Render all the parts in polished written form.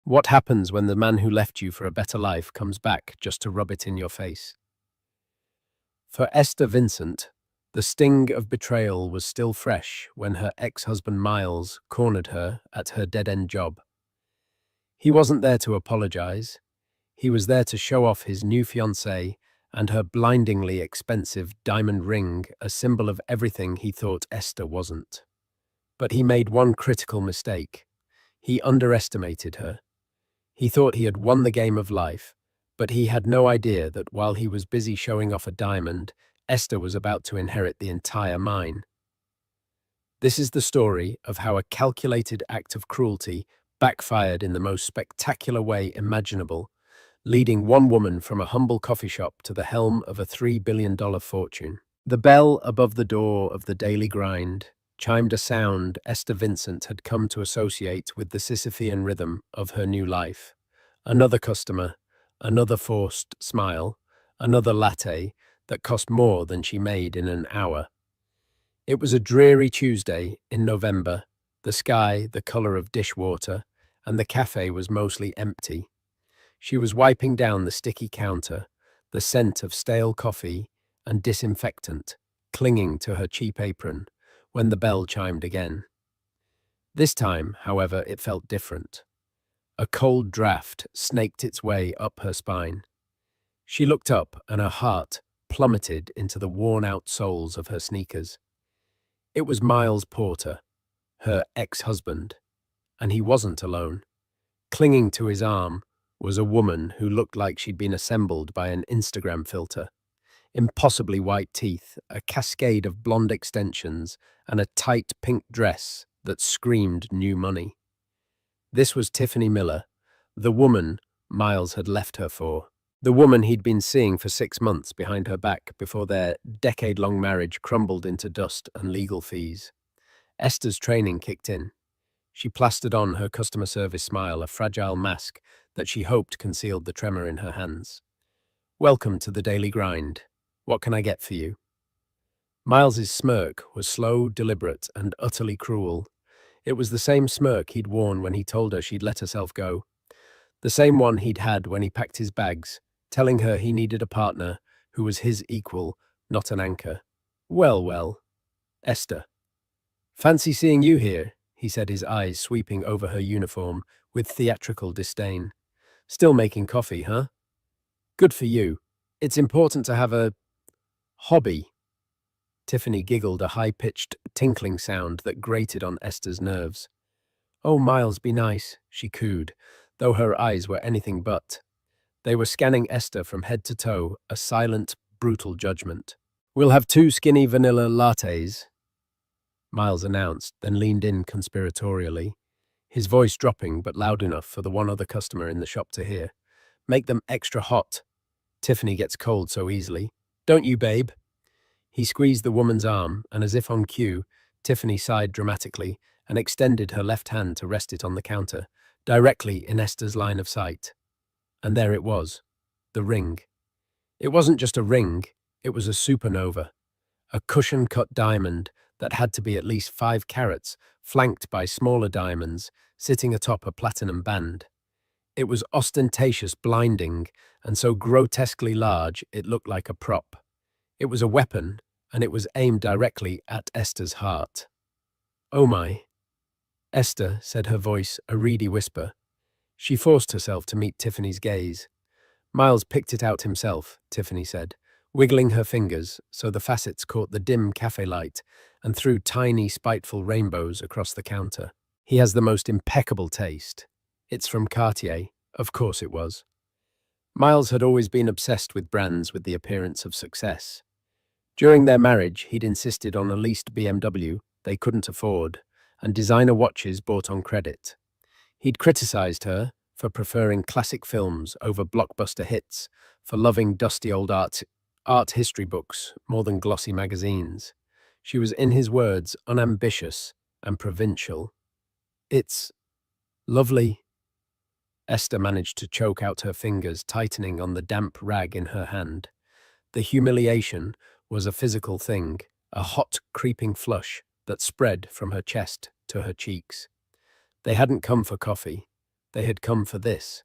What happens when the man who left you for a better life comes back just to rub it in your face? For Esther Vincent, the sting of betrayal was still fresh when her ex-husband Miles cornered her at her dead-end job. He wasn't there to apologize. He was there to show off his new fiancée and her blindingly expensive diamond ring, a symbol of everything he thought Esther wasn't. But he made one critical mistake. He underestimated her. He thought he had won the game of life, but he had no idea that while he was busy showing off a diamond, Esther was about to inherit the entire mine. This is the story of how a calculated act of cruelty backfired in the most spectacular way imaginable, leading one woman from a humble coffee shop to the helm of a $3 billion fortune. The bell above the door of the daily grind chimed a sound Esther Vincent had come to associate with the Sisyphean rhythm of her new life. Another customer, another forced smile, another latte that cost more than she made in an hour. It was a dreary Tuesday in November, the sky the color of dishwater, and the cafe was mostly empty. She was wiping down the sticky counter, the scent of stale coffee and disinfectant clinging to her cheap apron, when the bell chimed again. This time, however, it felt different. A cold draft snaked its way up her spine. She looked up and her heart plummeted into the worn-out soles of her sneakers. It was Miles Porter, her ex-husband, and he wasn't alone. Clinging to his arm was a woman who looked like she'd been assembled by an Instagram filter. Impossibly white teeth, a cascade of blonde extensions, and a tight pink dress that screamed new money. This was Tiffany Miller, the woman Miles had left her for, the woman he'd been seeing for 6 months behind her back before their decade-long marriage crumbled into dust and legal fees. Esther's training kicked in. She plastered on her customer service smile, a fragile mask that she hoped concealed the tremor in her hands. "Welcome to the daily grind. What can I get for you?" Miles's smirk was slow, deliberate, and utterly cruel. It was the same smirk he'd worn when he told her she'd let herself go. The same one he'd had when he packed his bags, telling her he needed a partner who was his equal, not an anchor. Well, Esther. "Fancy seeing you here," he said, his eyes sweeping over her uniform with theatrical disdain. "Still making coffee, huh? Good for you. It's important to have a hobby." Tiffany giggled, a high-pitched, tinkling sound that grated on Esther's nerves. "Oh, Miles, be nice," she cooed, though her eyes were anything but. They were scanning Esther from head to toe, a silent, brutal judgment. "We'll have 2 skinny vanilla lattes," Miles announced, then leaned in conspiratorially, his voice dropping but loud enough for the one other customer in the shop to hear. "Make them extra hot. Tiffany gets cold so easily. Don't you, babe?" He squeezed the woman's arm, and as if on cue, Tiffany sighed dramatically and extended her left hand to rest it on the counter, directly in Esther's line of sight. And there it was, the ring. It wasn't just a ring, it was a supernova, a cushion-cut diamond that had to be at least 5 carats, flanked by smaller diamonds, sitting atop a platinum band. It was ostentatious, blinding, and so grotesquely large it looked like a prop. It was a weapon, and it was aimed directly at Esther's heart. "Oh my." Esther, said, her voice a reedy whisper. She forced herself to meet Tiffany's gaze. "Miles picked it out himself," Tiffany said, wiggling her fingers so the facets caught the dim cafe light and threw tiny, spiteful rainbows across the counter. "He has the most impeccable taste. It's from Cartier." Of course it was. Miles had always been obsessed with brands with the appearance of success. During their marriage, he'd insisted on a leased BMW they couldn't afford and designer watches bought on credit. He'd criticized her for preferring classic films over blockbuster hits, for loving dusty old art history books more than glossy magazines. She was, in his words, unambitious and provincial. "It's lovely." Esther managed to choke out her fingers, tightening on the damp rag in her hand. The humiliation was a physical thing, a hot, creeping flush that spread from her chest to her cheeks. They hadn't come for coffee. They had come for this,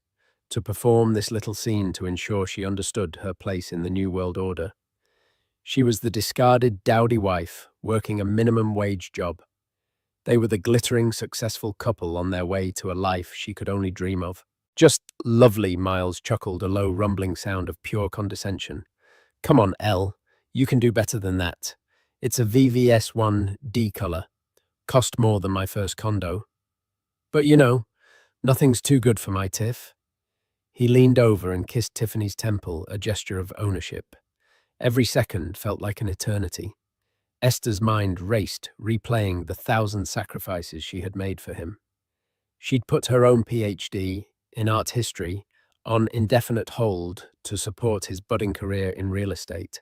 to perform this little scene to ensure she understood her place in the New World Order. She was the discarded, dowdy wife, working a minimum wage job. They were the glittering, successful couple on their way to a life she could only dream of. Just lovely, Miles chuckled, a low, rumbling sound of pure condescension. Come on, Elle, you can do better than that. It's a VVS1D color. Cost more than my first condo. But you know, nothing's too good for my Tiff. He leaned over and kissed Tiffany's temple, a gesture of ownership. Every second felt like an eternity. Esther's mind raced, replaying the 1,000 sacrifices she had made for him. She'd put her own PhD in art history on indefinite hold to support his budding career in real estate.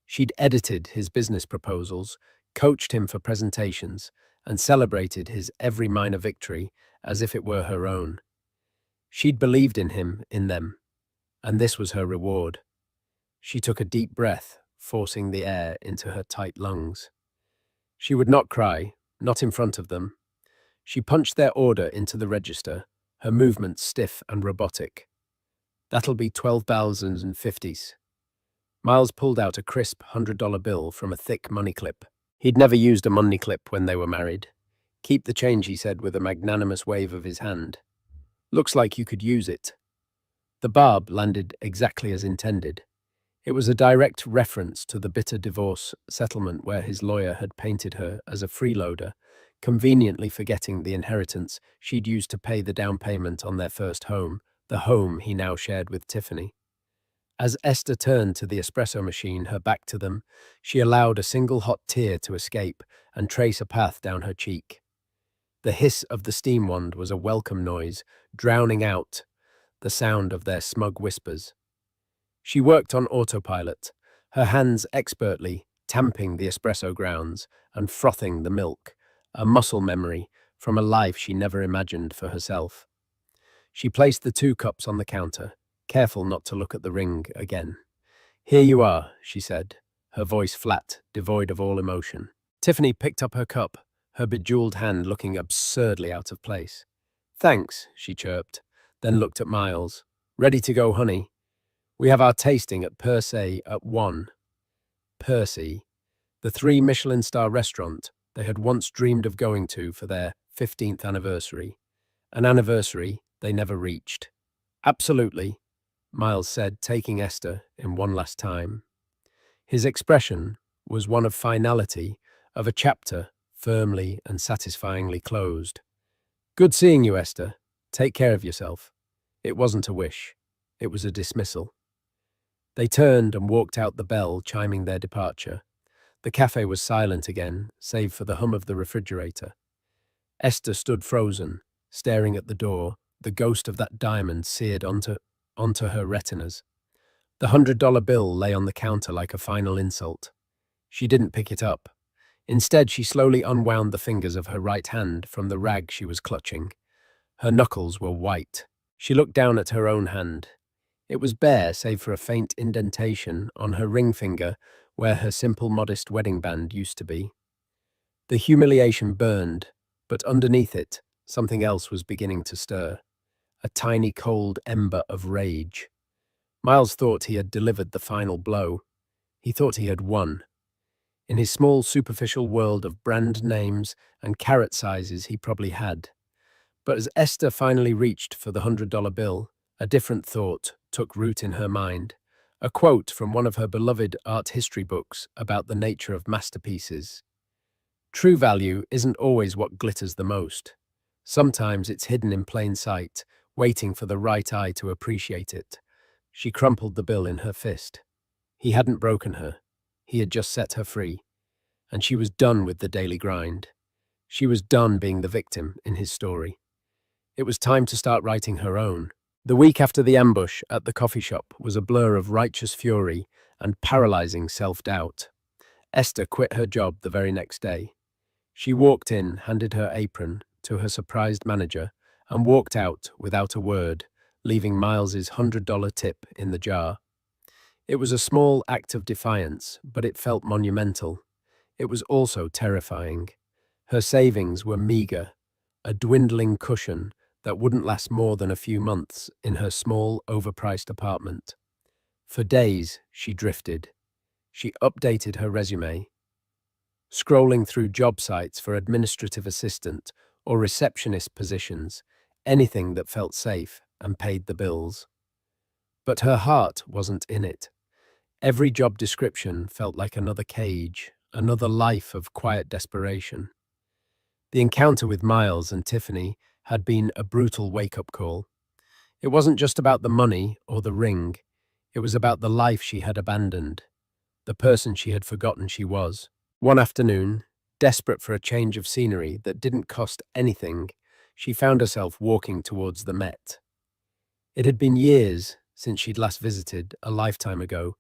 She'd edited his business proposals, coached him for presentations, and celebrated his every minor victory as if it were her own. She'd believed in him, in them, and this was her reward. She took a deep breath, forcing the air into her tight lungs. She would not cry, not in front of them. She punched their order into the register, her movements stiff and robotic. That'll be 12,050s. Miles pulled out a crisp $100 bill from a thick money clip. He'd never used a money clip when they were married. Keep the change, he said with a magnanimous wave of his hand. Looks like you could use it. The barb landed exactly as intended. It was a direct reference to the bitter divorce settlement where his lawyer had painted her as a freeloader, conveniently forgetting the inheritance she'd used to pay the down payment on their first home, the home he now shared with Tiffany. As Esther turned to the espresso machine, her back to them, she allowed a single hot tear to escape and trace a path down her cheek. The hiss of the steam wand was a welcome noise, drowning out the sound of their smug whispers. She worked on autopilot, her hands expertly tamping the espresso grounds and frothing the milk, a muscle memory from a life she never imagined for herself. She placed the 2 cups on the counter, careful not to look at the ring again. Here you are, she said, her voice flat, devoid of all emotion. Tiffany picked up her cup, her bejeweled hand looking absurdly out of place. Thanks, she chirped, then looked at Miles. Ready to go, honey? We have our tasting at Percy at 1. Percy, the 3 Michelin star restaurant they had once dreamed of going to for their 15th anniversary, an anniversary they never reached. Absolutely, Miles said, taking Esther in one last time. His expression was one of finality, of a chapter firmly and satisfyingly closed. Good seeing you, Esther. Take care of yourself. It wasn't a wish. It was a dismissal. They turned and walked out, the bell chiming their departure. The cafe was silent again, save for the hum of the refrigerator. Esther stood frozen, staring at the door, the ghost of that diamond seared onto her retinas. The $100 bill lay on the counter like a final insult. She didn't pick it up. Instead, she slowly unwound the fingers of her right hand from the rag she was clutching. Her knuckles were white. She looked down at her own hand. It was bare, save for a faint indentation on her ring finger where her simple, modest wedding band used to be. The humiliation burned, but underneath it, something else was beginning to stir. A tiny, cold ember of rage. Miles thought he had delivered the final blow. He thought he had won. In his small, superficial world of brand names and carrot sizes, he probably had. But as Esther finally reached for the $100 bill, a different thought took root in her mind. A quote from one of her beloved art history books about the nature of masterpieces. True value isn't always what glitters the most. Sometimes it's hidden in plain sight, waiting for the right eye to appreciate it. She crumpled the bill in her fist. He hadn't broken her. He had just set her free. And she was done with the daily grind. She was done being the victim in his story. It was time to start writing her own. The week after the ambush at the coffee shop was a blur of righteous fury and paralyzing self-doubt. Esther quit her job the very next day. She walked in, handed her apron to her surprised manager, and walked out without a word, leaving Miles's $100 tip in the jar. It was a small act of defiance, but it felt monumental. It was also terrifying. Her savings were meager, a dwindling cushion that wouldn't last more than a few months in her small, overpriced apartment. For days, she drifted. She updated her resume, scrolling through job sites for administrative assistant or receptionist positions, anything that felt safe and paid the bills. But her heart wasn't in it. Every job description felt like another cage, another life of quiet desperation. The encounter with Miles and Tiffany had been a brutal wake-up call. It wasn't just about the money or the ring. It was about the life she had abandoned, the person she had forgotten she was. One afternoon, desperate for a change of scenery that didn't cost anything, she found herself walking towards the Met. It had been years since she'd last visited, a lifetime ago,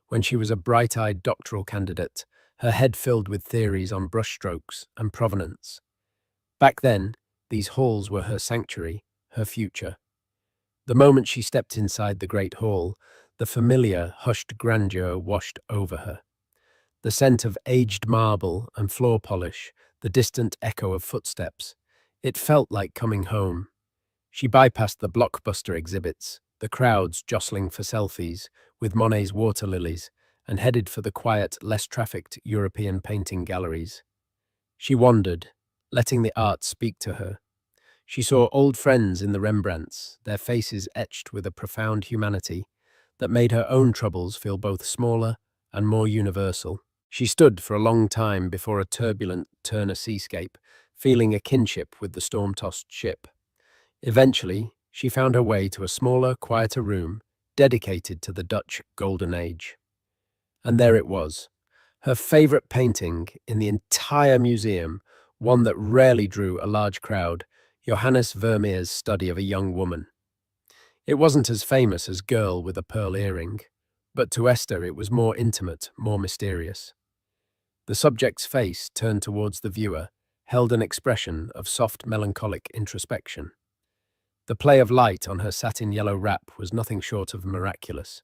when she was a bright-eyed doctoral candidate, her head filled with theories on brushstrokes and provenance. Back then, these halls were her sanctuary, her future. The moment she stepped inside the great hall, the familiar, hushed grandeur washed over her. The scent of aged marble and floor polish, the distant echo of footsteps. It felt like coming home. She bypassed the blockbuster exhibits, the crowds jostling for selfies with Monet's water lilies, and headed for the quiet, less trafficked European painting galleries. She wandered, letting the art speak to her. She saw old friends in the Rembrandts, their faces etched with a profound humanity that made her own troubles feel both smaller and more universal. She stood for a long time before a turbulent Turner seascape, feeling a kinship with the storm-tossed ship. Eventually, she found her way to a smaller, quieter room dedicated to the Dutch Golden Age. And there it was, her favorite painting in the entire museum, one that rarely drew a large crowd, Johannes Vermeer's study of a young woman. It wasn't as famous as Girl with a Pearl Earring, but to Esther it was more intimate, more mysterious. The subject's face, turned towards the viewer, held an expression of soft, melancholic introspection. The play of light on her satin yellow wrap was nothing short of miraculous.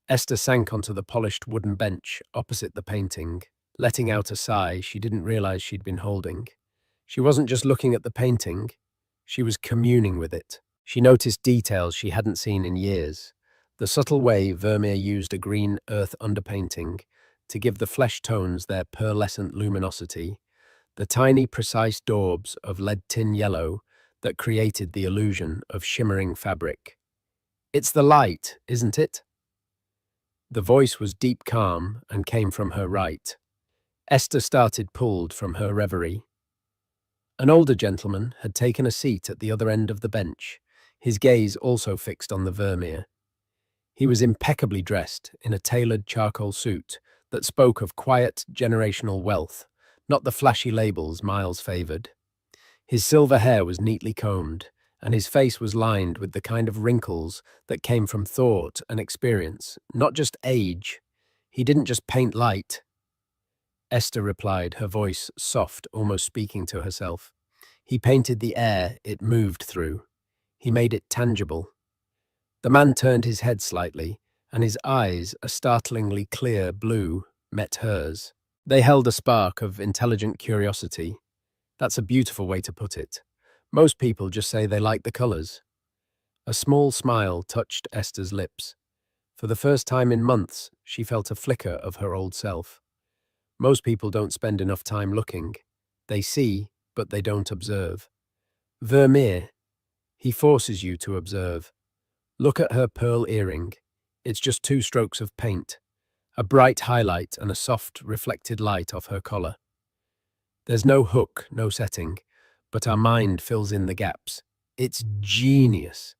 Esther sank onto the polished wooden bench opposite the painting, letting out a sigh she didn't realize she'd been holding. She wasn't just looking at the painting, she was communing with it. She noticed details she hadn't seen in years. The subtle way Vermeer used a green earth underpainting to give the flesh tones their pearlescent luminosity, the tiny precise daubs of lead tin yellow that created the illusion of shimmering fabric. "It's the light, isn't it?" The voice was deep calm and came from her right. Esther started pulled from her reverie. An older gentleman had taken a seat at the other end of the bench, his gaze also fixed on the Vermeer. He was impeccably dressed in a tailored charcoal suit that spoke of quiet generational wealth, not the flashy labels Miles favored. His silver hair was neatly combed, and his face was lined with the kind of wrinkles that came from thought and experience, not just age. He didn't just paint light. Esther replied, her voice soft, almost speaking to herself. He painted the air it moved through. He made it tangible. The man turned his head slightly, and his eyes, a startlingly clear blue, met hers. They held a spark of intelligent curiosity. That's a beautiful way to put it. Most people just say they like the colors. A small smile touched Esther's lips. For the first time in months, she felt a flicker of her old self. Most people don't spend enough time looking. They see, but they don't observe. Vermeer, he forces you to observe. Look at her pearl earring. It's just 2 strokes of paint, a bright highlight and a soft, reflected light off her collar. There's no hook, no setting, but our mind fills in the gaps. It's genius.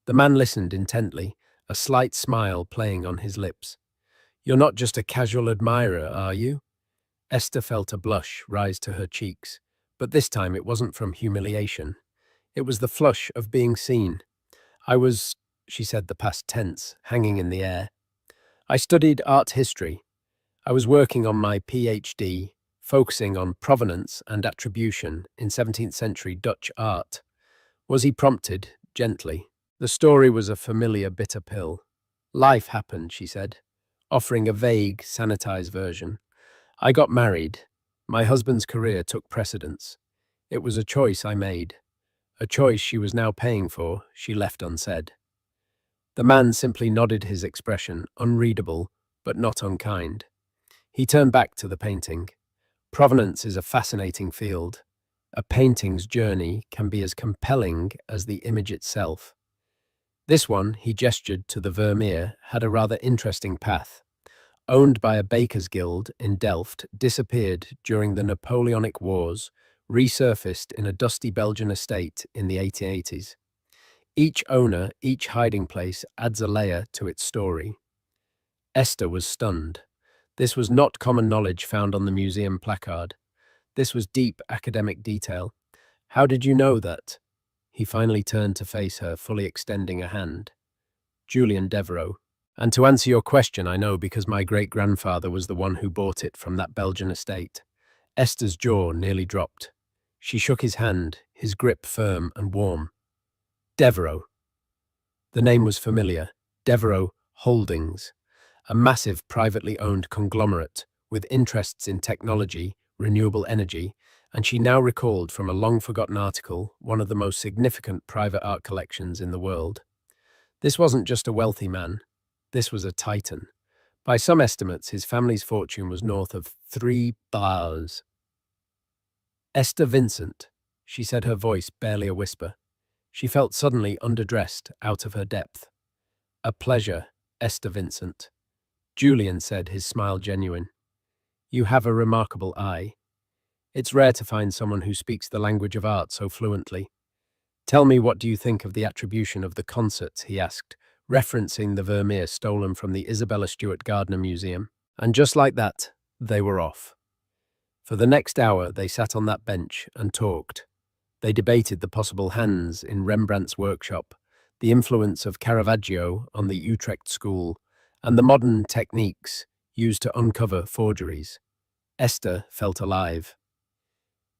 The man listened intently, a slight smile playing on his lips. You're not just a casual admirer, are you? Esther felt a blush rise to her cheeks, but this time it wasn't from humiliation. It was the flush of being seen. She said the past tense, hanging in the air. I studied art history. I was working on my PhD, focusing on provenance and attribution in 17th century Dutch art. Was he prompted, gently? The story was a familiar bitter pill. Life happened, she said, offering a vague, sanitized version. I got married. My husband's career took precedence. It was a choice I made. a choice she was now paying for, she left unsaid. The man simply nodded, his expression unreadable but not unkind. He turned back to the painting. Provenance is a fascinating field. A painting's journey can be as compelling as the image itself. This one, he gestured to the Vermeer, had a rather interesting path. Owned by a bakers' guild in Delft, disappeared during the Napoleonic Wars, resurfaced in a dusty Belgian estate in the 1880s. Each owner, each hiding place adds a layer to its story. Esther was stunned. This was not common knowledge found on the museum placard. This was deep academic detail. How did you know that? He finally turned to face her, fully extending a hand. Julian Devereaux. And to answer your question, I know because my great-grandfather was the one who bought it from that Belgian estate. Esther's jaw nearly dropped. She shook his hand, his grip firm and warm. Devereaux. The name was familiar. Devereaux Holdings, a massive privately owned conglomerate with interests in technology, renewable energy, and she now recalled from a long-forgotten article one of the most significant private art collections in the world. This wasn't just a wealthy man. This was a titan. By some estimates, his family's fortune was north of 3 bars. Esther Vincent, she said, her voice barely a whisper. She felt suddenly underdressed, out of her depth. A pleasure, Esther Vincent. Julian said, his smile genuine. You have a remarkable eye. It's rare to find someone who speaks the language of art so fluently. Tell me, what do you think of the attribution of the concerts, he asked, referencing the Vermeer stolen from the Isabella Stewart Gardner Museum. And just like that, they were off. For the next hour, they sat on that bench and talked. They debated the possible hands in Rembrandt's workshop, the influence of Caravaggio on the Utrecht school, and the modern techniques used to uncover forgeries. Esther felt alive.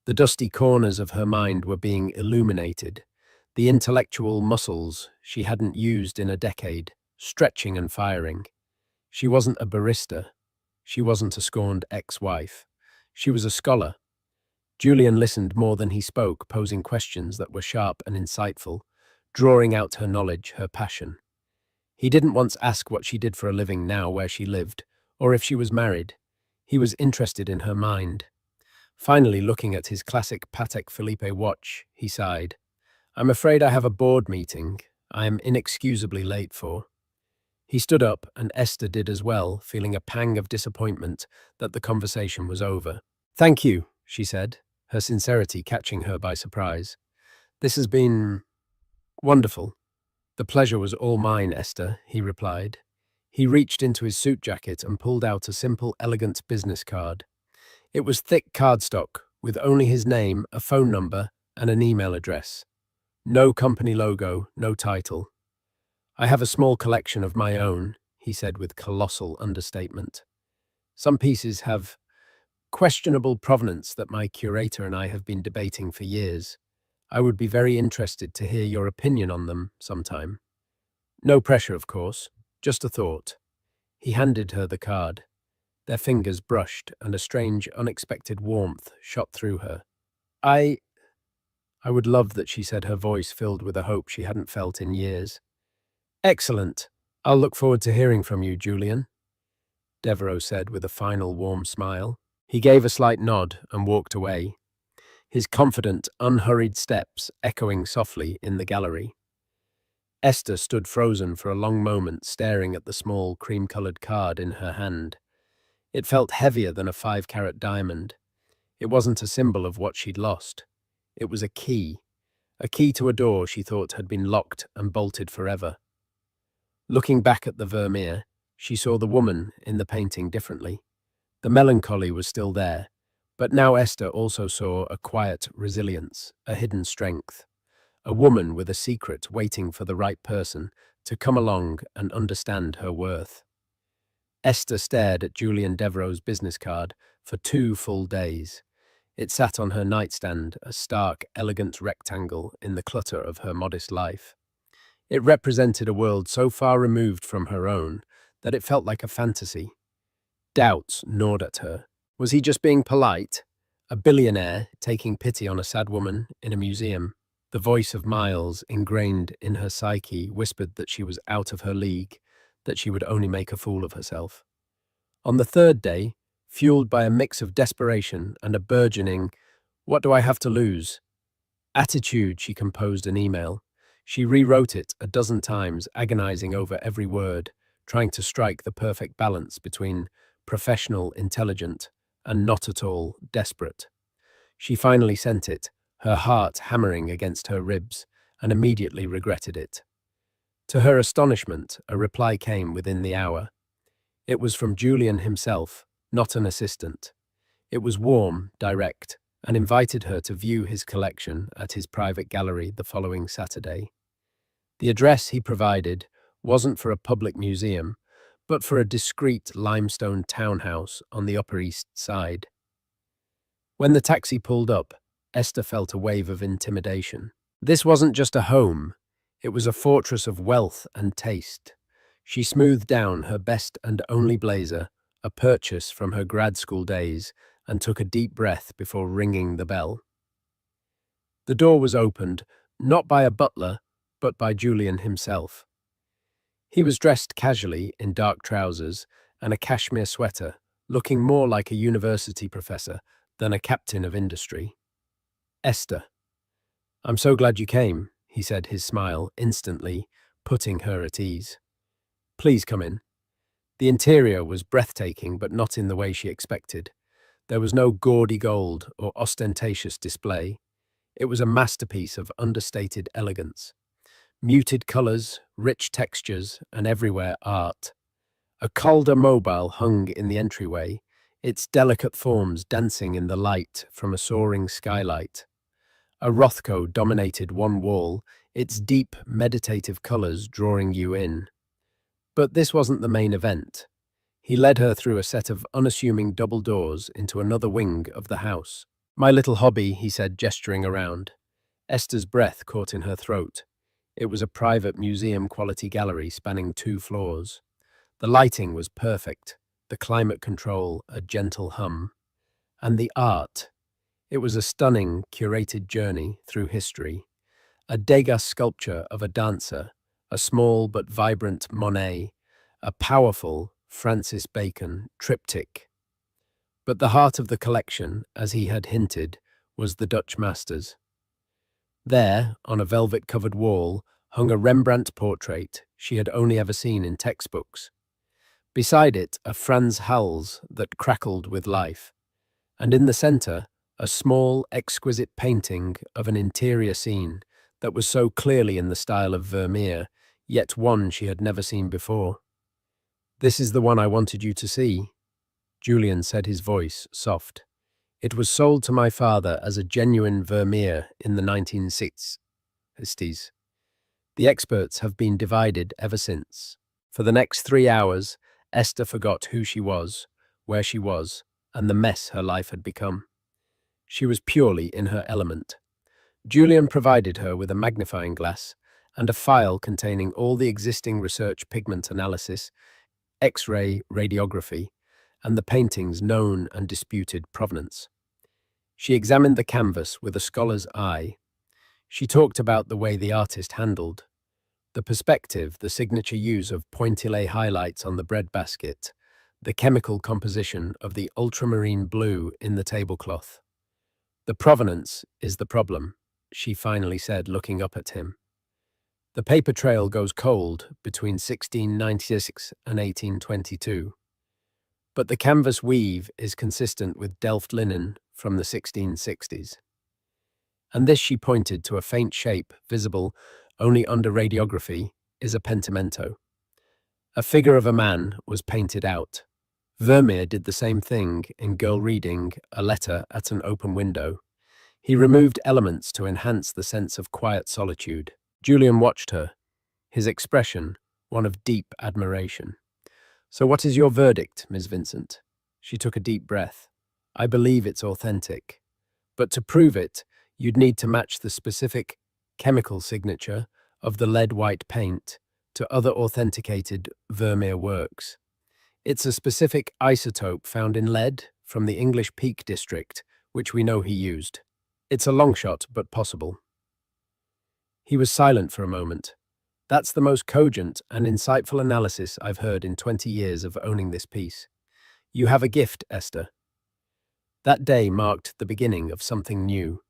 The dusty corners of her mind were being illuminated, the intellectual muscles she hadn't used in a decade, stretching and firing. She wasn't a barista. She wasn't a scorned ex-wife. She was a scholar. Julian listened more than he spoke, posing questions that were sharp and insightful, drawing out her knowledge, her passion. He didn't once ask what she did for a living now, where she lived, or if she was married. He was interested in her mind. Finally, looking at his classic Patek Philippe watch, he sighed. I'm afraid I have a board meeting I am inexcusably late for. He stood up, and Esther did as well, feeling a pang of disappointment that the conversation was over. Thank you, she said, her sincerity catching her by surprise. This has been wonderful. The pleasure was all mine, Esther, he replied. He reached into his suit jacket and pulled out a simple, elegant business card. It was thick cardstock, with only his name, a phone number, and an email address. No company logo, no title. I have a small collection of my own, he said with colossal understatement. Some pieces have questionable provenance that my curator and I have been debating for years. I would be very interested to hear your opinion on them sometime. No pressure, of course, just a thought. He handed her the card. Their fingers brushed, and a strange, unexpected warmth shot through her. I would love that, she said, her voice filled with a hope she hadn't felt in years. Excellent. I'll look forward to hearing from you, Julian, Devereaux said with a final warm smile. He gave a slight nod and walked away, his confident, unhurried steps echoing softly in the gallery. Esther stood frozen for a long moment, staring at the small, cream-colored card in her hand. It felt heavier than a 5-carat diamond. It wasn't a symbol of what she'd lost. It was a key to a door she thought had been locked and bolted forever. Looking back at the Vermeer, she saw the woman in the painting differently. The melancholy was still there, but now Esther also saw a quiet resilience, a hidden strength. A woman with a secret waiting for the right person to come along and understand her worth. Esther stared at Julian Devereaux's business card for 2 full days. It sat on her nightstand, a stark, elegant rectangle in the clutter of her modest life. It represented a world so far removed from her own that it felt like a fantasy. Doubts gnawed at her. Was he just being polite? A billionaire taking pity on a sad woman in a museum? The voice of Miles, ingrained in her psyche, whispered that she was out of her league, that she would only make a fool of herself. On the third day, fueled by a mix of desperation and a burgeoning, "What do I have to lose?" attitude, she composed an email. She rewrote it a dozen times, agonizing over every word, trying to strike the perfect balance between professional, intelligent, and not at all desperate. She finally sent it, her heart hammering against her ribs, and immediately regretted it. To her astonishment, a reply came within the hour. It was from Julian himself, not an assistant. It was warm, direct, and invited her to view his collection at his private gallery the following Saturday. The address he provided wasn't for a public museum, but for a discreet limestone townhouse on the Upper East Side. When the taxi pulled up, Esther felt a wave of intimidation. This wasn't just a home, it was a fortress of wealth and taste. She smoothed down her best and only blazer, a purchase from her grad school days, and took a deep breath before ringing the bell. The door was opened, not by a butler, but by Julian himself. He was dressed casually in dark trousers and a cashmere sweater, looking more like a university professor than a captain of industry. "Esther, I'm so glad you came," he said, his smile instantly putting her at ease. "Please come in." The interior was breathtaking, but not in the way she expected. There was no gaudy gold or ostentatious display. It was a masterpiece of understated elegance. Muted colors, rich textures, and everywhere art. A Calder mobile hung in the entryway, its delicate forms dancing in the light from a soaring skylight. A Rothko dominated one wall, its deep, meditative colors drawing you in. But this wasn't the main event. He led her through a set of unassuming double doors into another wing of the house. "My little hobby," he said, gesturing around. Esther's breath caught in her throat. It was a private museum-quality gallery spanning 2 floors. The lighting was perfect, the climate control a gentle hum. And the art. It was a stunning, curated journey through history. A Degas sculpture of a dancer, a small but vibrant Monet, a powerful Francis Bacon triptych. But the heart of the collection, as he had hinted, was the Dutch masters. There, on a velvet-covered wall, hung a Rembrandt portrait she had only ever seen in textbooks. Beside it, a Frans Hals that crackled with life. And in the center, a small, exquisite painting of an interior scene that was so clearly in the style of Vermeer, yet one she had never seen before. "This is the one I wanted you to see," Julian said, his voice soft. "It was sold to my father as a genuine Vermeer in the 1960s. The experts have been divided ever since." For the next 3 hours, Esther forgot who she was, where she was, and the mess her life had become. She was purely in her element. Julian provided her with a magnifying glass and a file containing all the existing research, pigment analysis, X-ray radiography, and the painting's known and disputed provenance. She examined the canvas with a scholar's eye. She talked about the way the artist handled the perspective, the signature use of pointillé highlights on the breadbasket, the chemical composition of the ultramarine blue in the tablecloth. "The provenance is the problem," she finally said, looking up at him. "The paper trail goes cold between 1696 and 1822. But the canvas weave is consistent with Delft linen from the 1660s. And this," she pointed to a faint shape visible only under radiography, "is a pentimento. A figure of a man was painted out. Vermeer did the same thing in Girl Reading a Letter at an Open Window. He removed elements to enhance the sense of quiet solitude." Julian watched her, his expression one of deep admiration. "So what is your verdict, Miss Vincent?" She took a deep breath. "I believe it's authentic. But to prove it, you'd need to match the specific chemical signature of the lead-white paint to other authenticated Vermeer works. It's a specific isotope found in lead from the English Peak District, which we know he used. It's a long shot, but possible." He was silent for a moment. That's the most cogent and insightful analysis I've heard in 20 years of owning this piece. You have a gift, Esther. That day marked the beginning of something new.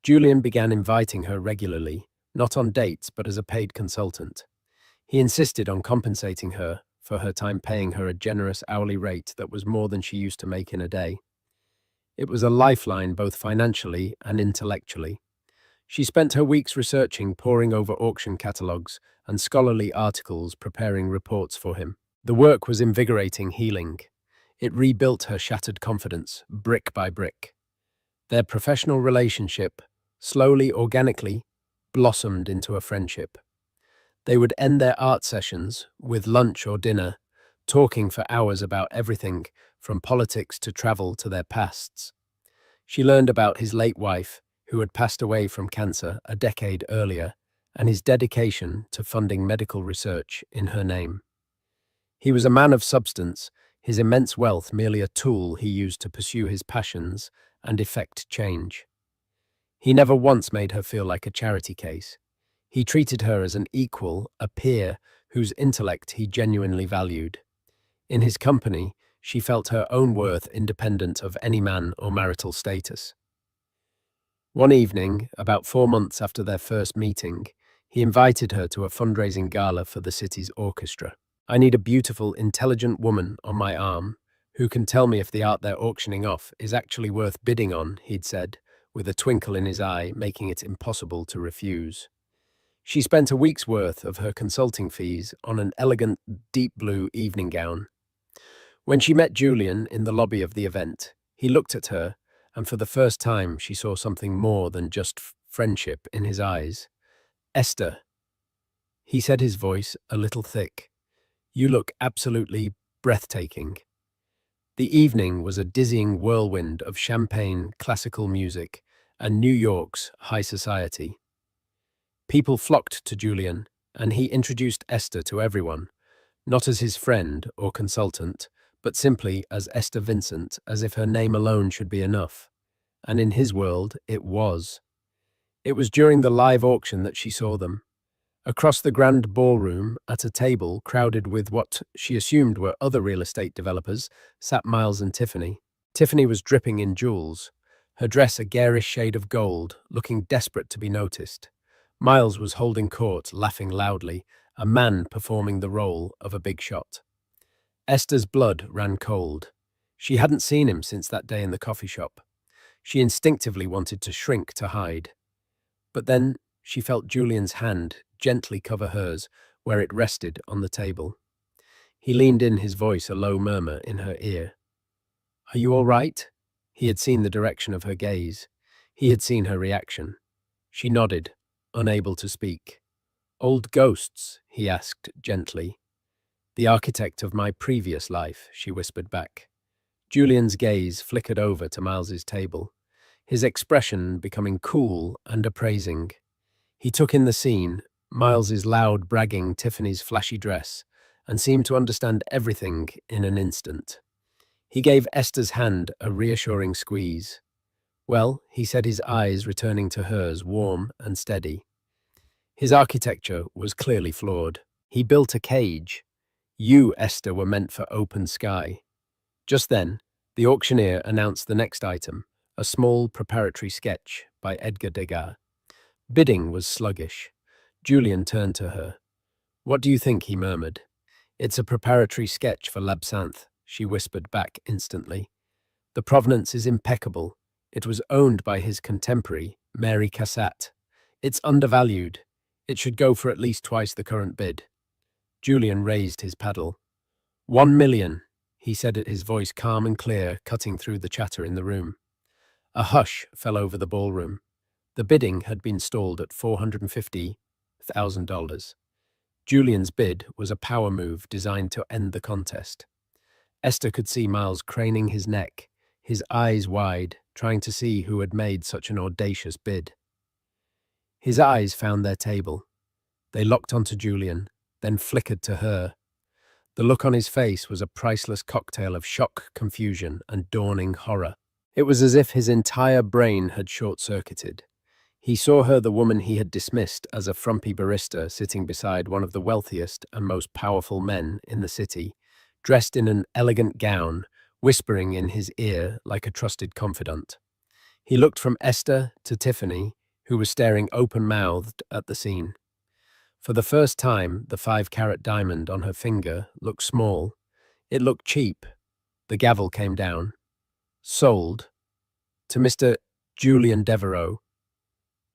Julian began inviting her regularly, not on dates but as a paid consultant. He insisted on compensating her for her time, paying her a generous hourly rate that was more than she used to make in a day. It was a lifeline both financially and intellectually. She spent her weeks researching, poring over auction catalogues and scholarly articles, preparing reports for him. The work was invigorating, healing. It rebuilt her shattered confidence, brick by brick. Their professional relationship, slowly, organically, blossomed into a friendship. They would end their art sessions with lunch or dinner, talking for hours about everything from politics to travel to their pasts. She learned about his late wife, who had passed away from cancer a decade earlier, and his dedication to funding medical research in her name. He was a man of substance, his immense wealth merely a tool he used to pursue his passions and effect change. He never once made her feel like a charity case. He treated her as an equal, a peer whose intellect he genuinely valued. In his company, she felt her own worth independent of any man or marital status. One evening, about 4 months after their first meeting, he invited her to a fundraising gala for the city's orchestra. "I need a beautiful, intelligent woman on my arm who can tell me if the art they're auctioning off is actually worth bidding on," he'd said, with a twinkle in his eye, making it impossible to refuse. She spent a week's worth of her consulting fees on an elegant, deep blue evening gown. When she met Julian in the lobby of the event, he looked at her, and for the first time she saw something more than just friendship in his eyes. "Esther," he said, his voice a little thick, "you look absolutely breathtaking." The evening was a dizzying whirlwind of champagne, classical music, and New York's high society. People flocked to Julian, and he introduced Esther to everyone, not as his friend or consultant, but simply as Esther Vincent, as if her name alone should be enough. And in his world, it was. It was during the live auction that she saw them. Across the grand ballroom, at a table crowded with what she assumed were other real estate developers, sat Miles and Tiffany. Tiffany was dripping in jewels, her dress a garish shade of gold, looking desperate to be noticed. Miles was holding court, laughing loudly, a man performing the role of a big shot. Esther's blood ran cold. She hadn't seen him since that day in the coffee shop. She instinctively wanted to shrink to hide. But then she felt Julian's hand gently cover hers where it rested on the table. He leaned in, his voice a low murmur in her ear. "Are you all right?" He had seen the direction of her gaze. He had seen her reaction. She nodded, unable to speak. "Old ghosts?" he asked gently. "The architect of my previous life," she whispered back. Julian's gaze flickered over to Miles's table, his expression becoming cool and appraising. He took in the scene, Miles's loud bragging, Tiffany's flashy dress, and seemed to understand everything in an instant. He gave Esther's hand a reassuring squeeze. "Well," he said, his eyes returning to hers, warm and steady. His architecture was clearly flawed. He built a cage. You, Esther, were meant for open sky. Just then, the auctioneer announced the next item, a small preparatory sketch by Edgar Degas. Bidding was sluggish. Julian turned to her. "What do you think?" he murmured. "It's a preparatory sketch for L'Absinthe," she whispered back instantly. "The provenance is impeccable. It was owned by his contemporary, Mary Cassatt. It's undervalued. It should go for at least twice the current bid." Julian raised his paddle. "1 million," he said, his voice calm and clear, cutting through the chatter in the room. A hush fell over the ballroom. The bidding had been stalled at $450,000. Julian's bid was a power move designed to end the contest. Esther could see Miles craning his neck, his eyes wide, trying to see who had made such an audacious bid. His eyes found their table. They locked onto Julian, then flickered to her. The look on his face was a priceless cocktail of shock, confusion, and dawning horror. It was as if his entire brain had short-circuited. He saw her, the woman he had dismissed as a frumpy barista, sitting beside one of the wealthiest and most powerful men in the city, dressed in an elegant gown, whispering in his ear like a trusted confidant. He looked from Esther to Tiffany, who was staring open-mouthed at the scene. For the first time, the 5-carat diamond on her finger looked small. It looked cheap. The gavel came down. Sold. To Mr. Julian Devereaux.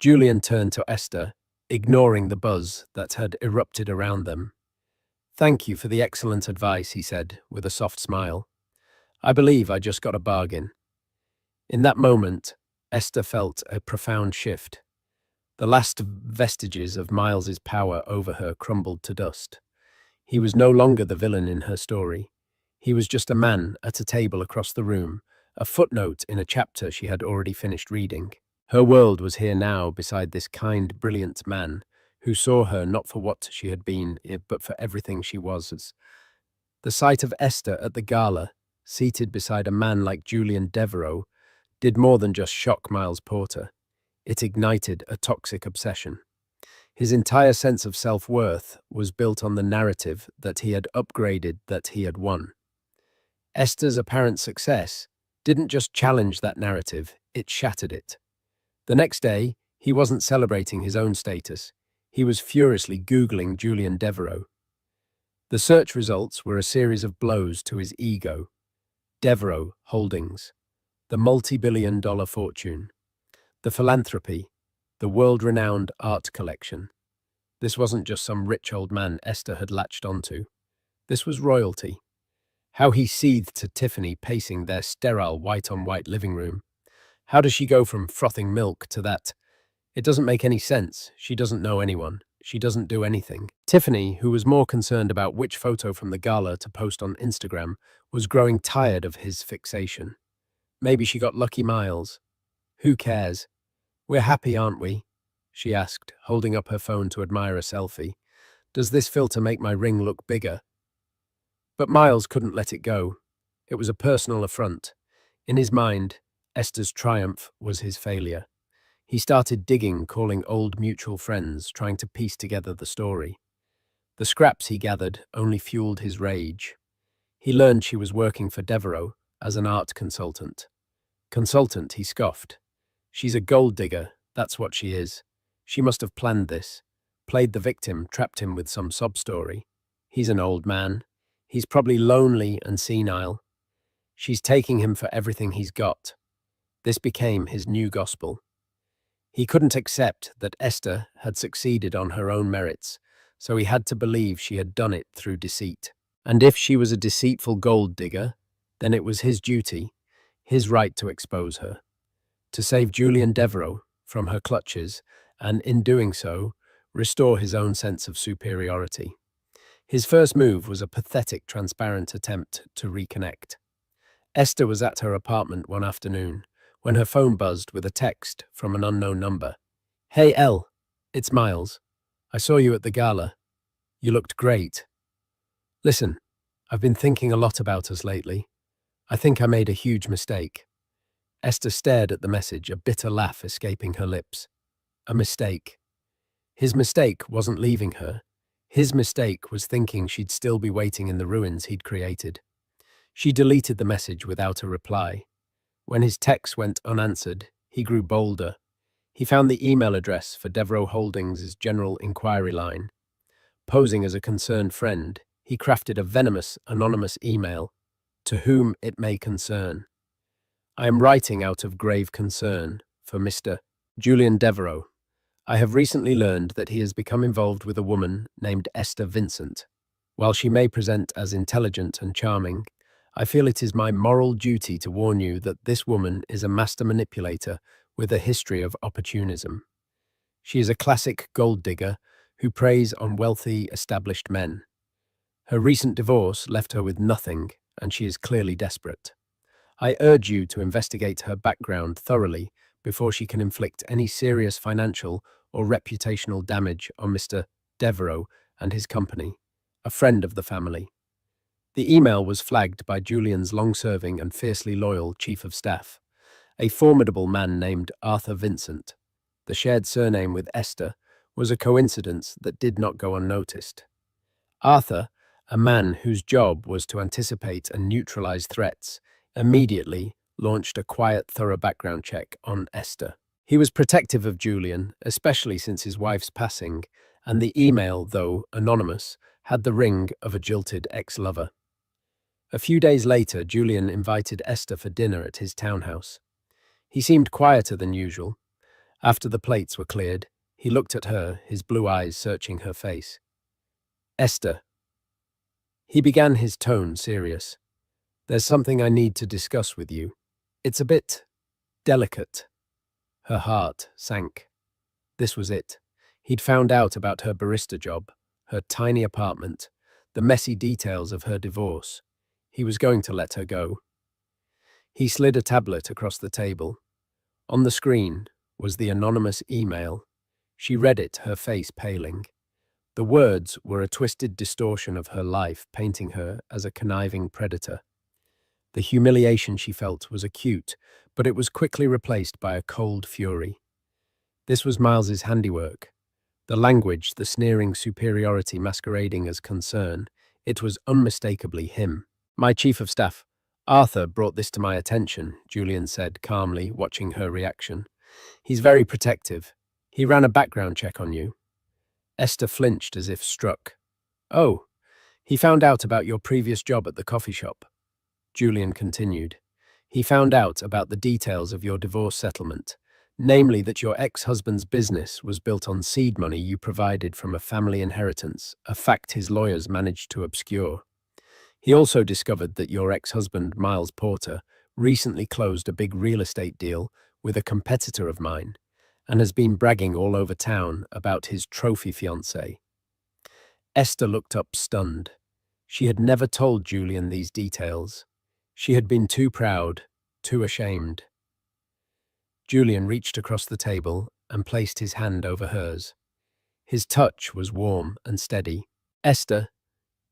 Julian turned to Esther, ignoring the buzz that had erupted around them. "Thank you for the excellent advice," he said, with a soft smile. "I believe I just got a bargain." In that moment, Esther felt a profound shift. The last vestiges of Miles's power over her crumbled to dust. He was no longer the villain in her story. He was just a man at a table across the room, a footnote in a chapter she had already finished reading. Her world was here now beside this kind, brilliant man who saw her not for what she had been, but for everything she was. The sight of Esther at the gala, seated beside a man like Julian Devereaux, did more than just shock Miles Porter. It ignited a toxic obsession. His entire sense of self-worth was built on the narrative that he had upgraded, that he had won. Esther's apparent success didn't just challenge that narrative, it shattered it. The next day, he wasn't celebrating his own status. He was furiously Googling Julian Devereaux. The search results were a series of blows to his ego. Devereaux Holdings, the multi-billion-dollar fortune, the philanthropy, the world-renowned art collection. This wasn't just some rich old man Esther had latched onto. This was royalty. How he seethed to Tiffany pacing their sterile white-on-white living room. How does she go from frothing milk to that? It doesn't make any sense. She doesn't know anyone. She doesn't do anything. Tiffany, who was more concerned about which photo from the gala to post on Instagram, was growing tired of his fixation. Maybe she got lucky, Miles. Who cares? "We're happy, aren't we?" she asked, holding up her phone to admire a selfie. "Does this filter make my ring look bigger?" But Miles couldn't let it go. It was a personal affront. In his mind, Esther's triumph was his failure. He started digging, calling old mutual friends, trying to piece together the story. The scraps he gathered only fueled his rage. He learned she was working for Devereaux as an art consultant. Consultant, he scoffed. "She's a gold digger, that's what she is. She must have planned this, played the victim, trapped him with some sob story. He's an old man. He's probably lonely and senile. She's taking him for everything he's got." This became his new gospel. He couldn't accept that Esther had succeeded on her own merits, so he had to believe she had done it through deceit. And if she was a deceitful gold digger, then it was his duty, his right to expose her, to save Julian Devereaux from her clutches, and in doing so, restore his own sense of superiority. His first move was a pathetic, transparent attempt to reconnect. Esther was at her apartment one afternoon when her phone buzzed with a text from an unknown number. "Hey, Elle, it's Miles. I saw you at the gala. You looked great. Listen, I've been thinking a lot about us lately. I think I made a huge mistake." Esther stared at the message, a bitter laugh escaping her lips. A mistake. His mistake wasn't leaving her. His mistake was thinking she'd still be waiting in the ruins he'd created. She deleted the message without a reply. When his text went unanswered, he grew bolder. He found the email address for Devereaux Holdings' general inquiry line. Posing as a concerned friend, he crafted a venomous, anonymous email. "To whom it may concern. I am writing out of grave concern for Mr. Julian Devereaux. I have recently learned that he has become involved with a woman named Esther Vincent. While she may present as intelligent and charming, I feel it is my moral duty to warn you that this woman is a master manipulator with a history of opportunism. She is a classic gold digger who preys on wealthy, established men. Her recent divorce left her with nothing, and she is clearly desperate. I urge you to investigate her background thoroughly before she can inflict any serious financial or reputational damage on Mr. Devereaux and his company, a friend of the family." The email was flagged by Julian's long-serving and fiercely loyal chief of staff, a formidable man named Arthur Vincent. The shared surname with Esther was a coincidence that did not go unnoticed. Arthur, a man whose job was to anticipate and neutralize threats, immediately launched a quiet, thorough background check on Esther. He was protective of Julian, especially since his wife's passing, and the email, though anonymous, had the ring of a jilted ex-lover. A few days later, Julian invited Esther for dinner at his townhouse. He seemed quieter than usual. After the plates were cleared, he looked at her, his blue eyes searching her face. Esther. He began, his tone serious. There's something I need to discuss with you. It's a bit delicate. Her heart sank. This was it. He'd found out about her barista job, her tiny apartment, the messy details of her divorce. He was going to let her go. He slid a tablet across the table. On the screen was the anonymous email. She read it, her face paling. The words were a twisted distortion of her life, painting her as a conniving predator. The humiliation she felt was acute, but it was quickly replaced by a cold fury. This was Miles's handiwork. The language, the sneering superiority masquerading as concern, it was unmistakably him. My chief of staff, Arthur, brought this to my attention, Julian said calmly, watching her reaction. He's very protective. He ran a background check on you. Esther flinched as if struck. Oh, he found out about your previous job at the coffee shop. Julian continued. He found out about the details of your divorce settlement, namely that your ex-husband's business was built on seed money you provided from a family inheritance, a fact his lawyers managed to obscure. He also discovered that your ex-husband, Miles Porter, recently closed a big real estate deal with a competitor of mine and has been bragging all over town about his trophy fiancée. Esther looked up stunned. She had never told Julian these details. She had been too proud, too ashamed. Julian reached across the table and placed his hand over hers. His touch was warm and steady. Esther,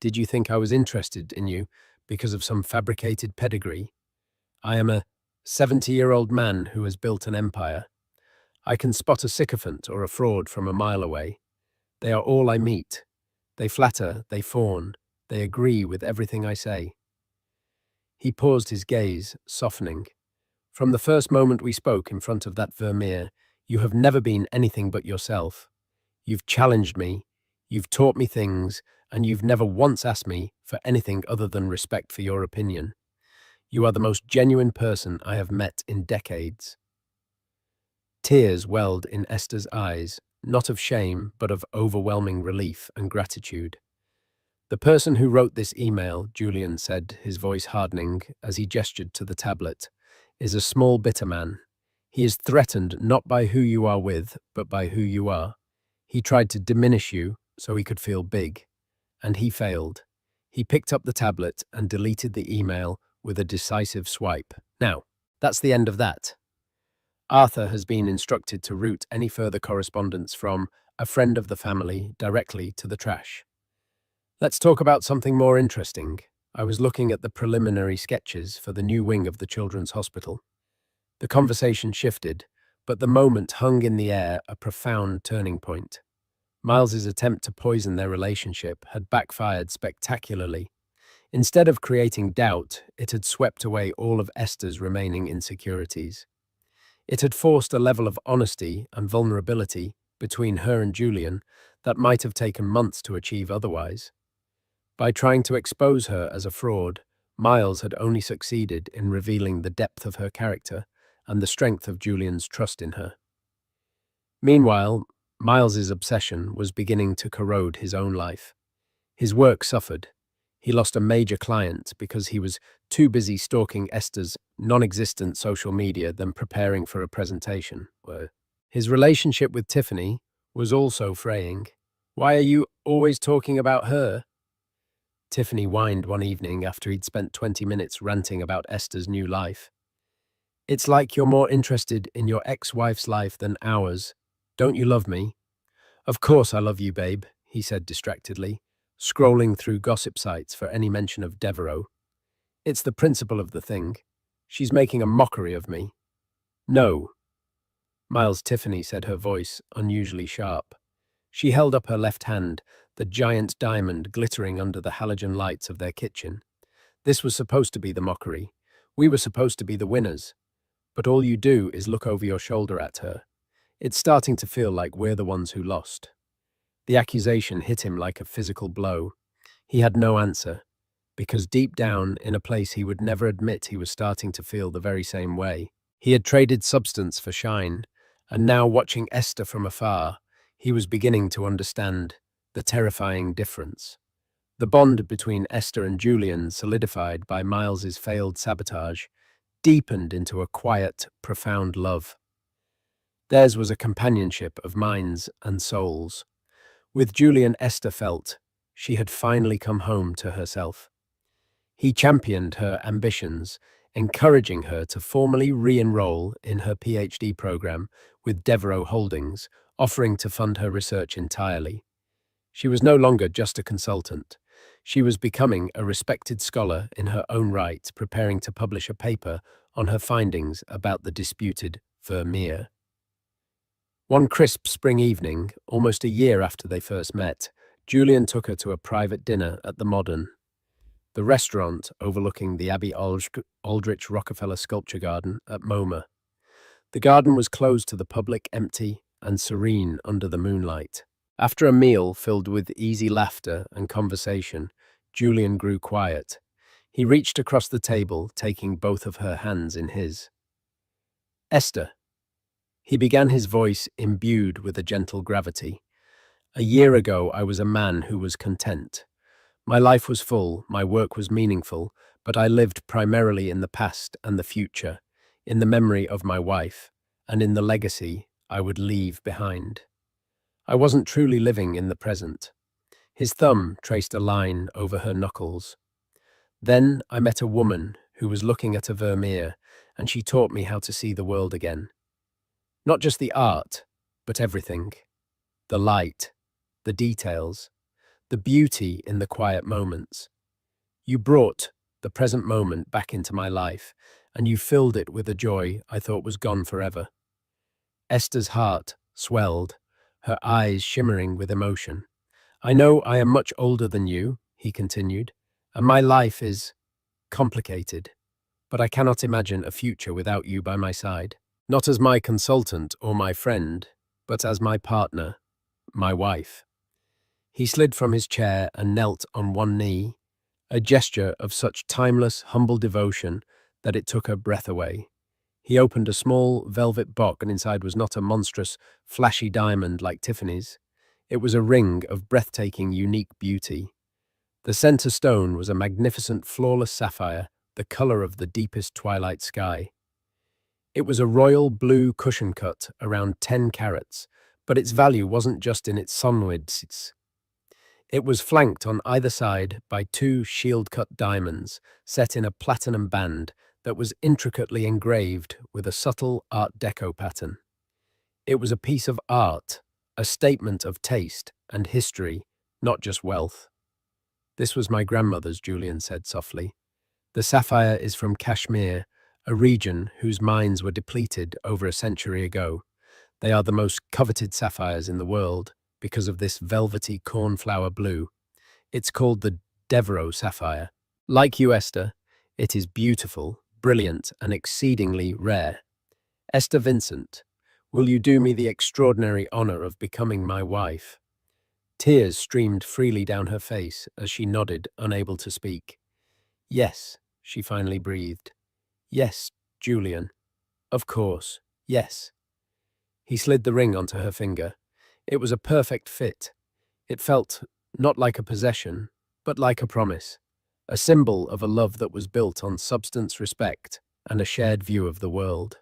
did you think I was interested in you because of some fabricated pedigree? I am a 70-year-old man who has built an empire. I can spot a sycophant or a fraud from a mile away. They are all I meet. They flatter, they fawn, they agree with everything I say. He paused, his gaze softening. From the first moment we spoke in front of that Vermeer, you have never been anything but yourself. You've challenged me, you've taught me things, and you've never once asked me for anything other than respect for your opinion. You are the most genuine person I have met in decades. Tears welled in Esther's eyes, not of shame, but of overwhelming relief and gratitude. The person who wrote this email, Julian said, his voice hardening as he gestured to the tablet, is a small, bitter man. He is threatened not by who you are with, but by who you are. He tried to diminish you so he could feel big, and he failed. He picked up the tablet and deleted the email with a decisive swipe. Now, that's the end of that. Arthur has been instructed to route any further correspondence from a friend of the family directly to the trash. Let's talk about something more interesting. I was looking at the preliminary sketches for the new wing of the Children's Hospital. The conversation shifted, but the moment hung in the air, a profound turning point. Miles's attempt to poison their relationship had backfired spectacularly. Instead of creating doubt, it had swept away all of Esther's remaining insecurities. It had forced a level of honesty and vulnerability between her and Julian that might have taken months to achieve otherwise. By trying to expose her as a fraud, Miles had only succeeded in revealing the depth of her character and the strength of Julian's trust in her. Meanwhile, Miles's obsession was beginning to corrode his own life. His work suffered. He lost a major client because he was too busy stalking Esther's non-existent social media than preparing for a presentation. His relationship with Tiffany was also fraying. Why are you always talking about her? Tiffany whined one evening after he'd spent 20 minutes ranting about Esther's new life. It's like you're more interested in your ex-wife's life than ours. Don't you love me? Of course I love you, babe, he said distractedly, scrolling through gossip sites for any mention of Devereaux. It's the principle of the thing. She's making a mockery of me. No. Miles, Tiffany, said, her voice unusually sharp. She held up her left hand, the giant diamond glittering under the halogen lights of their kitchen. This was supposed to be the mockery. We were supposed to be the winners. But all you do is look over your shoulder at her. It's starting to feel like we're the ones who lost. The accusation hit him like a physical blow. He had no answer, because deep down, in a place he would never admit, he was starting to feel the very same way. He had traded substance for shine, and now, watching Esther from afar, he was beginning to understand the terrifying difference. The bond between Esther and Julian, solidified by Miles's failed sabotage, deepened into a quiet, profound love. Theirs was a companionship of minds and souls. With Julian, Esther felt she had finally come home to herself. He championed her ambitions, encouraging her to formally re-enroll in her PhD program with Devereaux Holdings, offering to fund her research entirely. She was no longer just a consultant. She was becoming a respected scholar in her own right, preparing to publish a paper on her findings about the disputed Vermeer. One crisp spring evening, almost a year after they first met, Julian took her to a private dinner at the Modern, the restaurant overlooking the Abbey Aldrich Rockefeller Sculpture Garden at MoMA. The garden was closed to the public, empty and serene under the moonlight. After a meal filled with easy laughter and conversation, Julian grew quiet. He reached across the table, taking both of her hands in his. "Esther," he began, his voice imbued with a gentle gravity. "A year ago, I was a man who was content. My life was full, my work was meaningful, but I lived primarily in the past and the future, in the memory of my wife, and in the legacy I would leave behind. I wasn't truly living in the present." His thumb traced a line over her knuckles. "Then I met a woman who was looking at a Vermeer, and she taught me how to see the world again. Not just the art, but everything. The light, the details, the beauty in the quiet moments. You brought the present moment back into my life, and you filled it with a joy I thought was gone forever." Esther's heart swelled, her eyes shimmering with emotion. "I know I am much older than you," he continued, "and my life is complicated, but I cannot imagine a future without you by my side. Not as my consultant or my friend, but as my partner, my wife." He slid from his chair and knelt on one knee, a gesture of such timeless, humble devotion that it took her breath away. He opened a small velvet box, and inside was not a monstrous, flashy diamond like Tiffany's. It was a ring of breathtaking, unique beauty. The center stone was a magnificent, flawless sapphire, the color of the deepest twilight sky. It was a royal blue cushion cut, around 10 carats, but its value wasn't just in its sunwidths. It was flanked on either side by 2 shield-cut diamonds set in a platinum band that was intricately engraved with a subtle Art Deco pattern. It was a piece of art, a statement of taste and history, not just wealth. "This was my grandmother's," Julian said softly. "The sapphire is from Kashmir, a region whose mines were depleted over a century ago. They are the most coveted sapphires in the world because of this velvety cornflower blue. It's called the Devereaux Sapphire. Like you, Esther, it is beautiful, brilliant, and exceedingly rare. Esther Vincent, will you do me the extraordinary honor of becoming my wife?" Tears streamed freely down her face as she nodded, unable to speak. "Yes," she finally breathed. "Yes, Julian. Of course, yes." He slid the ring onto her finger. It was a perfect fit. It felt not like a possession, but like a promise, a symbol of a love that was built on substance, respect, and a shared view of the world.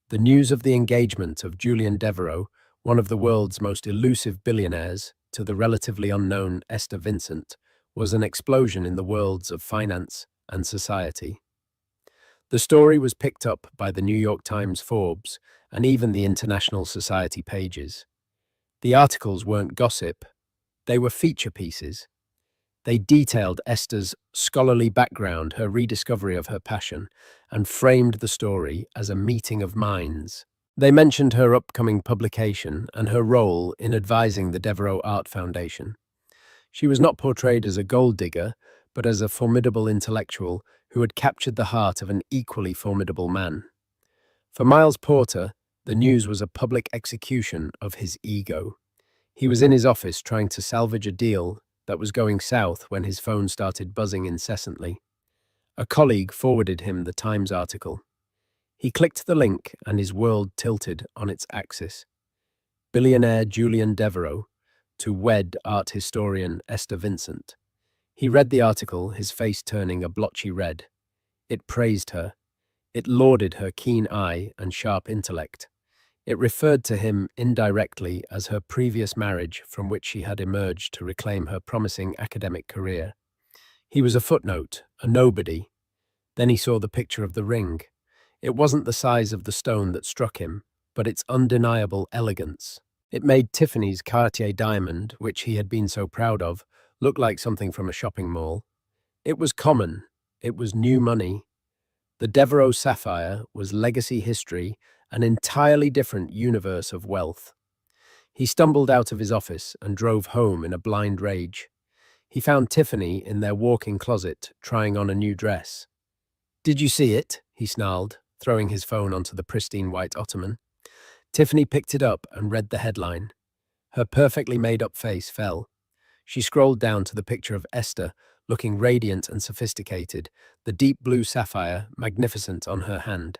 The news of the engagement of Julian Devereaux, one of the world's most elusive billionaires, to the relatively unknown Esther Vincent, was an explosion in the worlds of finance and society. The story was picked up by the New York Times, Forbes, and even the International Society pages. The articles weren't gossip, they were feature pieces. They detailed Esther's scholarly background, her rediscovery of her passion, and framed the story as a meeting of minds. They mentioned her upcoming publication and her role in advising the Devereaux Art Foundation. She was not portrayed as a gold digger, but as a formidable intellectual who had captured the heart of an equally formidable man. For Miles Porter, the news was a public execution of his ego. He was in his office trying to salvage a deal that was going south when his phone started buzzing incessantly. A colleague forwarded him the Times article. He clicked the link and his world tilted on its axis. Billionaire Julian Devereaux to wed art historian Esther Vincent. He read the article, his face turning a blotchy red. It praised her. It lauded her keen eye and sharp intellect. It referred to him indirectly as her previous marriage from which she had emerged to reclaim her promising academic career. He was a footnote, a nobody. Then he saw the picture of the ring. It wasn't the size of the stone that struck him, but its undeniable elegance. It made Tiffany's Cartier diamond, which he had been so proud of, look like something from a shopping mall. It was common. It was new money. The Devereaux Sapphire was legacy history, an entirely different universe of wealth. He stumbled out of his office and drove home in a blind rage. He found Tiffany in their walk-in closet, trying on a new dress. "Did you see it?" he snarled, throwing his phone onto the pristine white ottoman. Tiffany picked it up and read the headline. Her perfectly made-up face fell. She scrolled down to the picture of Esther, looking radiant and sophisticated, the deep blue sapphire magnificent on her hand.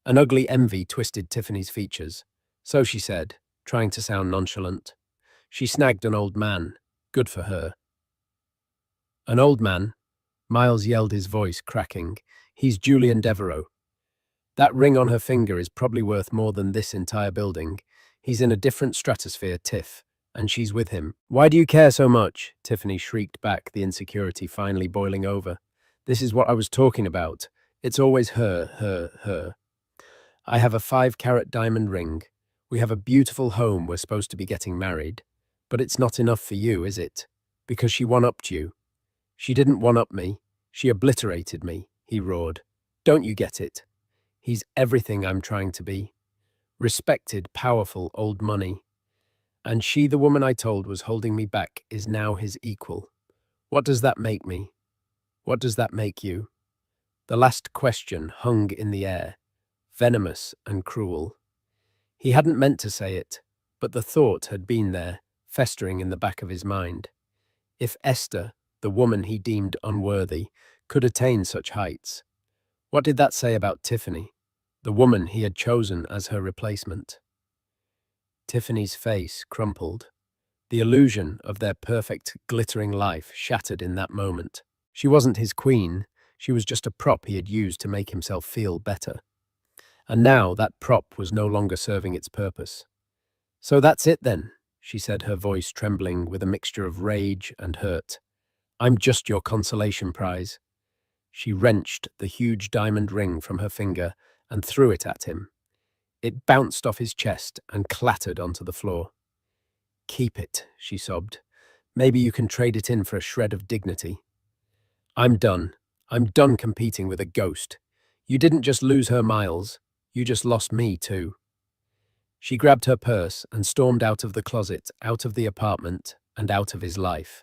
An ugly envy twisted Tiffany's features. So she said, trying to sound nonchalant. She snagged an old man. Good for her. An old man? Miles yelled, his voice cracking. He's Julian Devereaux. That ring on her finger is probably worth more than this entire building. He's in a different stratosphere, Tiff, and she's with him. Why do you care so much? Tiffany shrieked back, the insecurity finally boiling over. This is what I was talking about. It's always her. I have a 5-carat diamond ring. We have a beautiful home. We're supposed to be getting married. But it's not enough for you, is it? Because she one-upped you. She didn't one-up me. She obliterated me, he roared. Don't you get it? He's everything I'm trying to be. Respected, powerful, old money. And she, the woman I told was holding me back, is now his equal. What does that make me? What does that make you? The last question hung in the air, venomous and cruel. He hadn't meant to say it, but the thought had been there, festering in the back of his mind. If Esther, the woman he deemed unworthy, could attain such heights, what did that say about Tiffany, the woman he had chosen as her replacement? Tiffany's face crumpled. The illusion of their perfect, glittering life shattered in that moment. She wasn't his queen. She was just a prop he had used to make himself feel better. And now that prop was no longer serving its purpose. So that's it then, she said, her voice trembling with a mixture of rage and hurt. I'm just your consolation prize. She wrenched the huge diamond ring from her finger and threw it at him. It bounced off his chest and clattered onto the floor. Keep it, she sobbed. Maybe you can trade it in for a shred of dignity. I'm done. I'm done competing with a ghost. You didn't just lose her, Miles. You just lost me, too. She grabbed her purse and stormed out of the closet, out of the apartment, and out of his life.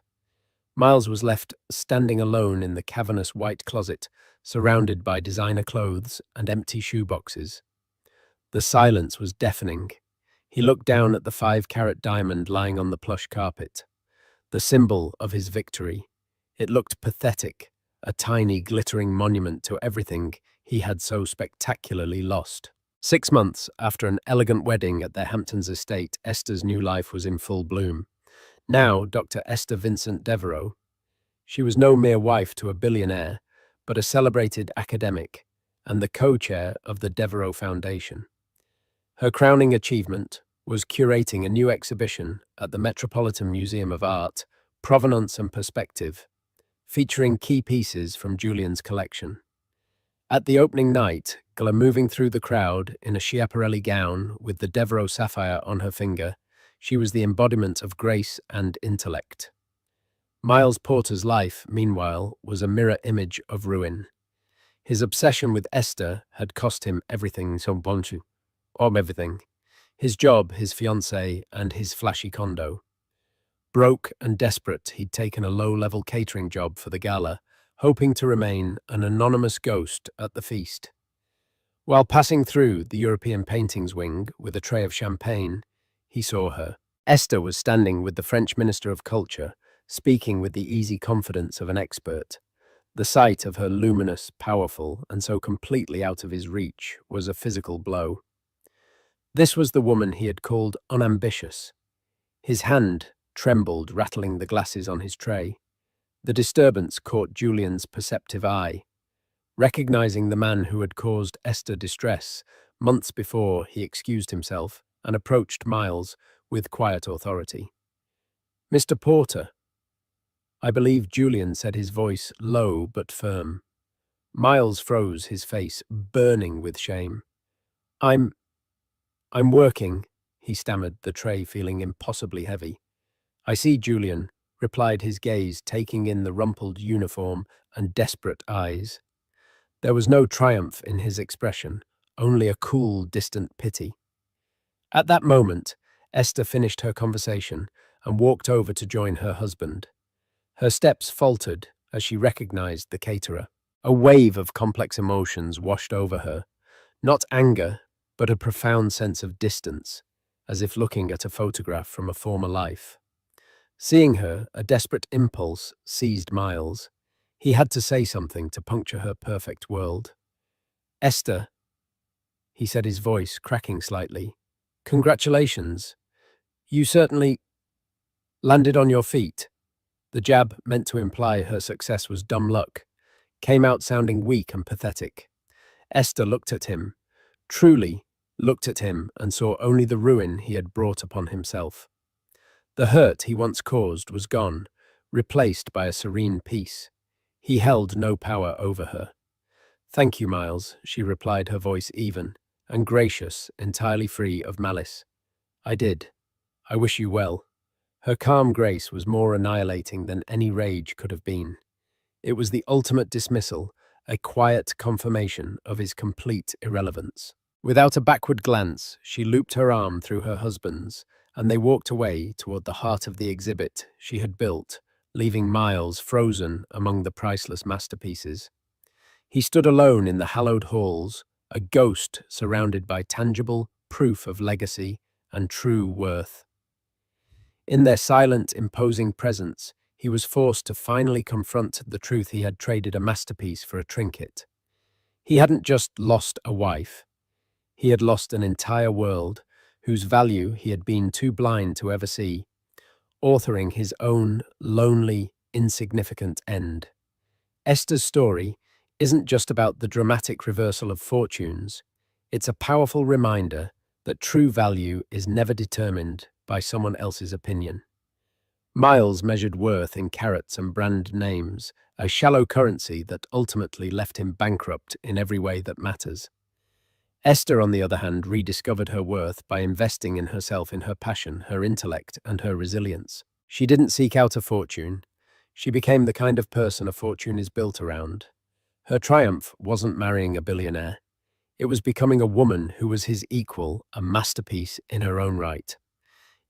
Miles was left standing alone in the cavernous white closet, surrounded by designer clothes and empty shoeboxes. The silence was deafening. He looked down at the 5-carat diamond lying on the plush carpet, the symbol of his victory. It looked pathetic, a tiny, glittering monument to everything he had so spectacularly lost. 6 months after an elegant wedding at their Hamptons estate, Esther's new life was in full bloom. Now, Dr. Esther Vincent Devereaux. She was no mere wife to a billionaire, but a celebrated academic and the co-chair of the Devereaux Foundation. Her crowning achievement was curating a new exhibition at the Metropolitan Museum of Art, Provenance and Perspective, featuring key pieces from Julian's collection. At the opening night, moving through the crowd in a Schiaparelli gown with the Devereaux Sapphire on her finger, she was the embodiment of grace and intellect. Miles Porter's life, meanwhile, was a mirror image of ruin. His obsession with Esther had cost him everything. of everything. His job, his fiancée, and his flashy condo. Broke and desperate, he'd taken a low-level catering job for the gala, hoping to remain an anonymous ghost at the feast. While passing through the European paintings wing with a tray of champagne, he saw her. Esther was standing with the French Minister of Culture, speaking with the easy confidence of an expert. The sight of her luminous, powerful, and so completely out of his reach was a physical blow. This was the woman he had called unambitious. His hand trembled, rattling the glasses on his tray. The disturbance caught Julian's perceptive eye. Recognizing the man who had caused Esther distress, months before he excused himself and approached Miles with quiet authority. "Mr. Porter." I believe Julian said, his voice low but firm. Miles froze, his face burning with shame. I'm working," he stammered, the tray feeling impossibly heavy. "I see, Julian," replied, his gaze taking in the rumpled uniform and desperate eyes. There was no triumph in his expression, only a cool, distant pity. At that moment, Esther finished her conversation and walked over to join her husband. Her steps faltered as she recognized the caterer. A wave of complex emotions washed over her, not anger, but a profound sense of distance, as if looking at a photograph from a former life. Seeing her, a desperate impulse seized Miles. He had to say something to puncture her perfect world. "Esther," he said, his voice cracking slightly. "Congratulations. You certainly landed on your feet." The jab, meant to imply her success was dumb luck, came out sounding weak and pathetic. Esther looked at him, truly looked at him, and saw only the ruin he had brought upon himself. The hurt he once caused was gone, replaced by a serene peace. He held no power over her. "Thank you, Miles," she replied, her voice even and gracious, entirely free of malice. "I did. I wish you well." Her calm grace was more annihilating than any rage could have been. It was the ultimate dismissal, a quiet confirmation of his complete irrelevance. Without a backward glance, she looped her arm through her husband's, and they walked away toward the heart of the exhibit she had built, leaving Miles frozen among the priceless masterpieces. He stood alone in the hallowed halls, a ghost surrounded by tangible proof of legacy and true worth. In their silent, imposing presence, he was forced to finally confront the truth: he had traded a masterpiece for a trinket. He hadn't just lost a wife. He had lost an entire world, whose value he had been too blind to ever see, authoring his own lonely, insignificant end. Esther's story isn't just about the dramatic reversal of fortunes. It's a powerful reminder that true value is never determined by someone else's opinion. Miles measured worth in carats and brand names, a shallow currency that ultimately left him bankrupt in every way that matters. Esther, on the other hand, rediscovered her worth by investing in herself, in her passion, her intellect, and her resilience. She didn't seek out a fortune. She became the kind of person a fortune is built around. Her triumph wasn't marrying a billionaire. It was becoming a woman who was his equal, a masterpiece in her own right.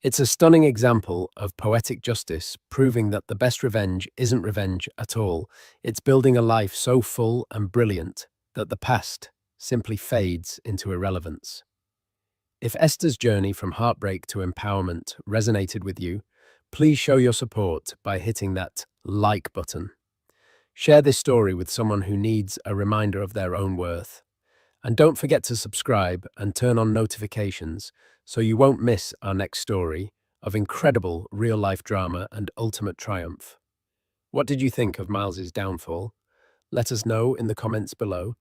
It's a stunning example of poetic justice, proving that the best revenge isn't revenge at all. It's building a life so full and brilliant that the past simply fades into irrelevance. If Esther's journey from heartbreak to empowerment resonated with you, please show your support by hitting that like button. Share this story with someone who needs a reminder of their own worth. And don't forget to subscribe and turn on notifications so you won't miss our next story of incredible real-life drama and ultimate triumph. What did you think of Miles's downfall? Let us know in the comments below.